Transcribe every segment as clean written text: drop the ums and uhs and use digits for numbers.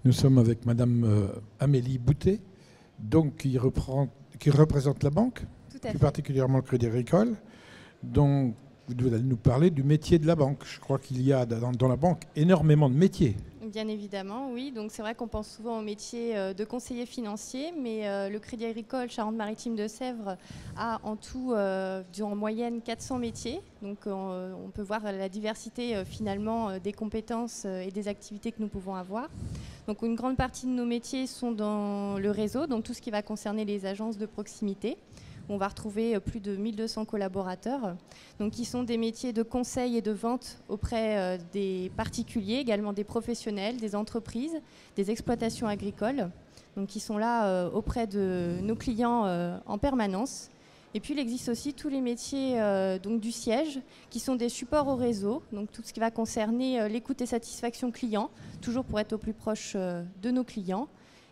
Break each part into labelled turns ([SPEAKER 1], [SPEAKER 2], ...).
[SPEAKER 1] Nous sommes avec Madame Amélie Boutet, donc qui représente la banque, plus particulièrement le Crédit Agricole. Donc, vous allez nous parler du métier de la banque. Je crois qu'il y a dans la banque énormément de métiers.
[SPEAKER 2] Bien évidemment, oui. Donc c'est vrai qu'on pense souvent au métier de conseiller financier, mais le Crédit Agricole Charente-Maritime de Sèvres a en tout, en moyenne, 400 métiers. Donc on peut voir la diversité finalement des compétences et des activités que nous pouvons avoir. Donc une grande partie de nos métiers sont dans le réseau, donc tout ce qui va concerner les agences de proximité. On va retrouver plus de 1200 collaborateurs, donc qui sont des métiers de conseil et de vente auprès des particuliers, également des professionnels, des entreprises, des exploitations agricoles, donc qui sont là auprès de nos clients en permanence. Et puis il existe aussi tous les métiers donc du siège, qui sont des supports au réseau, donc tout ce qui va concerner l'écoute et satisfaction client, toujours pour être au plus proche de nos clients.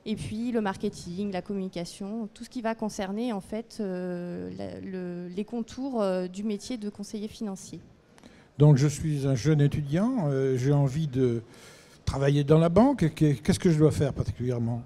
[SPEAKER 2] Et puis le marketing, la communication, tout ce qui va concerner en fait les contours du métier de conseiller financier.
[SPEAKER 1] Donc je suis un jeune étudiant, j'ai envie de travailler dans la banque. Qu'est-ce que je dois faire particulièrement ?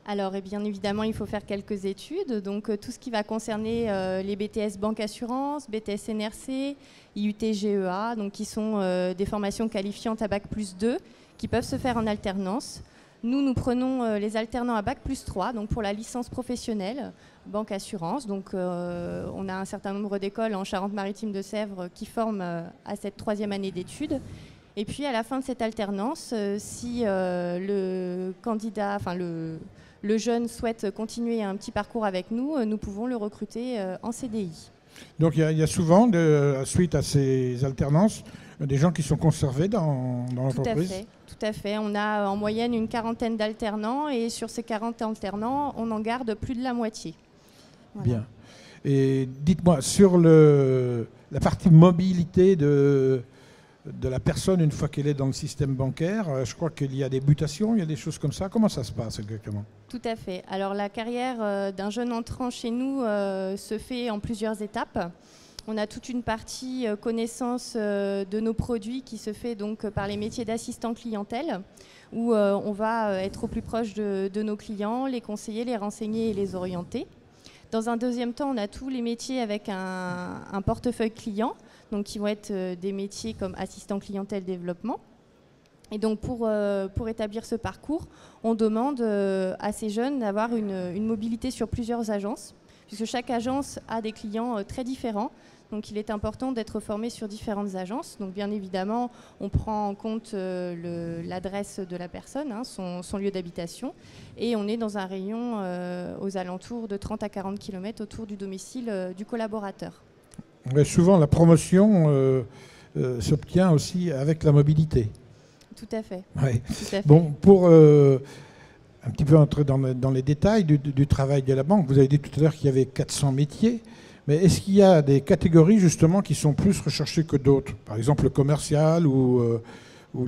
[SPEAKER 2] Alors, bien évidemment, il faut faire quelques études. Donc, tout ce qui va concerner les BTS Banque Assurance, BTS NRC, IUT GEA, donc qui sont des formations qualifiantes à Bac+2, qui peuvent se faire en alternance. Nous prenons les alternants à Bac+3, donc pour la licence professionnelle, Banque Assurance. Donc, on a un certain nombre d'écoles en Charente-Maritime de Sèvres qui forment à cette 3e année d'études. Et puis, à la fin de cette alternance, si le candidat, enfin le jeune souhaite continuer un petit parcours avec nous, nous pouvons le recruter en CDI.
[SPEAKER 1] Donc, il y a souvent, suite à ces alternances, des gens qui sont conservés dans l'entreprise ?
[SPEAKER 2] Tout à fait. On a en moyenne une 40aine d'alternants et sur ces 40 alternants, on en garde plus de la moitié. Voilà.
[SPEAKER 1] Bien. Et dites-moi, sur la partie mobilité de la personne une fois qu'elle est dans le système bancaire, je crois qu'il y a des mutations, il y a des choses comme ça. Comment ça se passe exactement ?
[SPEAKER 2] Tout à fait. Alors la carrière d'un jeune entrant chez nous se fait en plusieurs étapes. On a toute une partie connaissance de nos produits qui se fait donc par les métiers d'assistant clientèle, où on va être au plus proche de nos clients, les conseiller, les renseigner et les orienter. Dans un deuxième temps, on a tous les métiers avec un portefeuille client, donc qui vont être des métiers comme assistant clientèle développement. Et donc pour établir ce parcours, on demande à ces jeunes d'avoir une mobilité sur plusieurs agences, puisque chaque agence a des clients très différents. Donc il est important d'être formé sur différentes agences. Donc bien évidemment, on prend en compte l'adresse de la personne, hein, son lieu d'habitation. Et on est dans un rayon aux alentours de 30 à 40 km autour du domicile du collaborateur.
[SPEAKER 1] Mais souvent, la promotion s'obtient aussi avec la mobilité.
[SPEAKER 2] Tout à fait.
[SPEAKER 1] Ouais.
[SPEAKER 2] Tout à fait.
[SPEAKER 1] Bon, pour un petit peu entrer dans les détails du travail de la banque, vous avez dit tout à l'heure qu'il y avait 400 métiers. Mais est-ce qu'il y a des catégories justement qui sont plus recherchées que d'autres ? Par exemple le commercial ou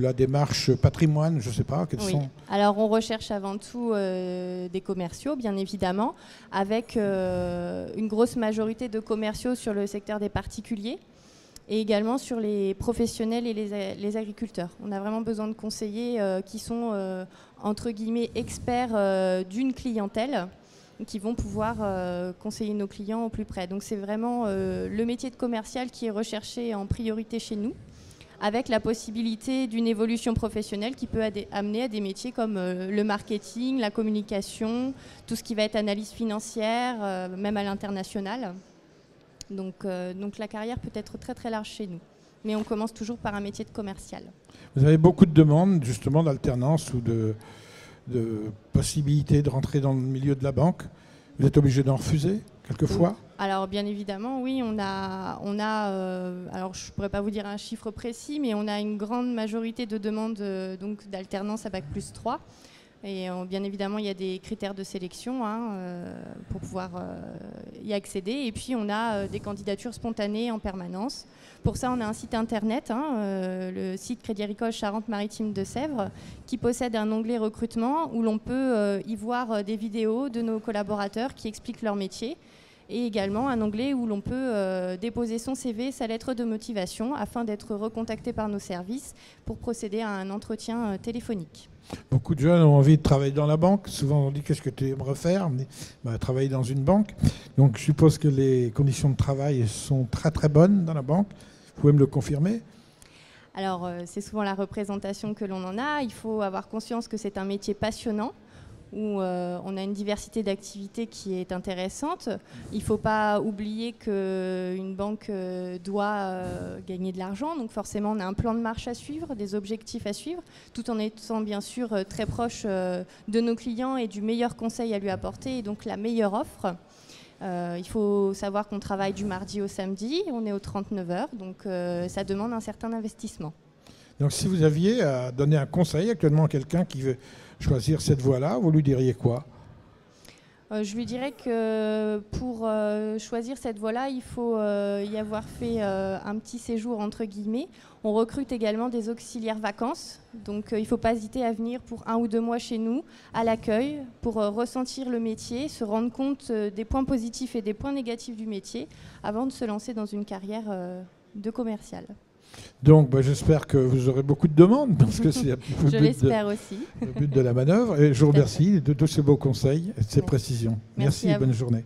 [SPEAKER 1] la démarche patrimoine, je ne sais pas, quels sont ?
[SPEAKER 2] Alors on recherche avant tout des commerciaux, bien évidemment, avec une grosse majorité de commerciaux sur le secteur des particuliers et également sur les professionnels et les agriculteurs. On a vraiment besoin de conseillers qui sont, entre guillemets, experts d'une clientèle, qui vont pouvoir conseiller nos clients au plus près. Donc c'est vraiment le métier de commercial qui est recherché en priorité chez nous, avec la possibilité d'une évolution professionnelle qui peut amener à des métiers comme le marketing, la communication, tout ce qui va être analyse financière, même à l'international. Donc la carrière peut être très très large chez nous. Mais on commence toujours par un métier de commercial.
[SPEAKER 1] Vous avez beaucoup de demandes justement d'alternance ou de possibilité de rentrer dans le milieu de la banque. Vous êtes obligé d'en refuser quelquefois ?
[SPEAKER 2] Alors bien évidemment, oui, on a alors je ne pourrais pas vous dire un chiffre précis, mais on a une grande majorité de demandes donc d'alternance à Bac+3. Et bien évidemment, il y a des critères de sélection pour pouvoir y accéder. Et puis, on a des candidatures spontanées en permanence. Pour ça, on a un site internet, le site Crédit Agricole Charente-Maritime de Sèvres, qui possède un onglet recrutement où l'on peut y voir des vidéos de nos collaborateurs qui expliquent leur métier. et également un onglet où l'on peut déposer son CV, sa lettre de motivation, afin d'être recontacté par nos services pour procéder à un entretien téléphonique.
[SPEAKER 1] Beaucoup de jeunes ont envie de travailler dans la banque. Souvent, on dit qu'est-ce que tu aimerais faire? On dit, travailler dans une banque. Donc, je suppose que les conditions de travail sont très très bonnes dans la banque. Vous pouvez me le confirmer?
[SPEAKER 2] Alors, c'est souvent la représentation que l'on en a. Il faut avoir conscience que c'est un métier passionnant, où on a une diversité d'activités qui est intéressante. Il ne faut pas oublier qu'une banque doit gagner de l'argent, donc forcément on a un plan de marche à suivre, des objectifs à suivre, tout en étant bien sûr très proche de nos clients et du meilleur conseil à lui apporter, et donc la meilleure offre. Il faut savoir qu'on travaille du mardi au samedi, on est aux 39 heures, donc ça demande un certain investissement.
[SPEAKER 1] Donc si vous aviez à donner un conseil actuellement à quelqu'un qui veut choisir cette voie-là, vous lui diriez quoi?
[SPEAKER 2] Je lui dirais que pour choisir cette voie-là, il faut y avoir fait un petit séjour entre guillemets. On recrute également des auxiliaires vacances, donc il ne faut pas hésiter à venir pour 1 ou 2 mois chez nous, à l'accueil, pour ressentir le métier, se rendre compte des points positifs et des points négatifs du métier, avant de se lancer dans une carrière de commercial.
[SPEAKER 1] Donc, j'espère que vous aurez beaucoup de demandes, parce que c'est
[SPEAKER 2] Je l'espère aussi.
[SPEAKER 1] Le but de la manœuvre. Et je vous remercie de tous ces beaux conseils et de ces précisions. Merci et bonne journée.